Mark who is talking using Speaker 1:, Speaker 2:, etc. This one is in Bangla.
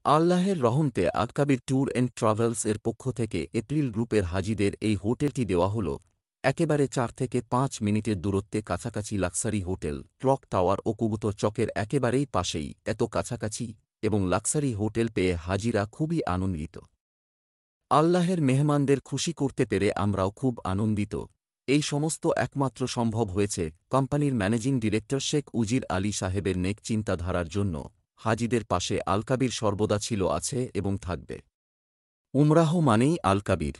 Speaker 1: আল্লাহের রহমতে আলকাবির ট্যুর অ্যান্ড ট্রাভেলস এর পক্ষ থেকে এপ্রিল গ্রুপের হাজিদের এই হোটেলটি দেওয়া হল একেবারে ৪ থেকে ৫ মিনিটের দূরত্বে কাছাকাছি লাক্সারি হোটেল ক্লক টাওয়ার ও কবুতর চকের একেবারেই পাশেই, এত কাছাকাছি এবং লাক্সারি হোটেল পেয়ে হাজিরা খুবই আনন্দিত। আল্লাহের মেহমানদের খুশি করতে পেরে আমরাও খুব আনন্দিত। এই সমস্ত একমাত্র সম্ভব হয়েছে কোম্পানির ম্যানেজিং ডিরেক্টর শেখ উজির আলী সাহেবের নেক চিন্তাধারার জন্য। হাজিদের পাশে আলকাবির সর্বদা ছিল, আছে এবং থাকবে। উমরাহ মানেই আলকাবির।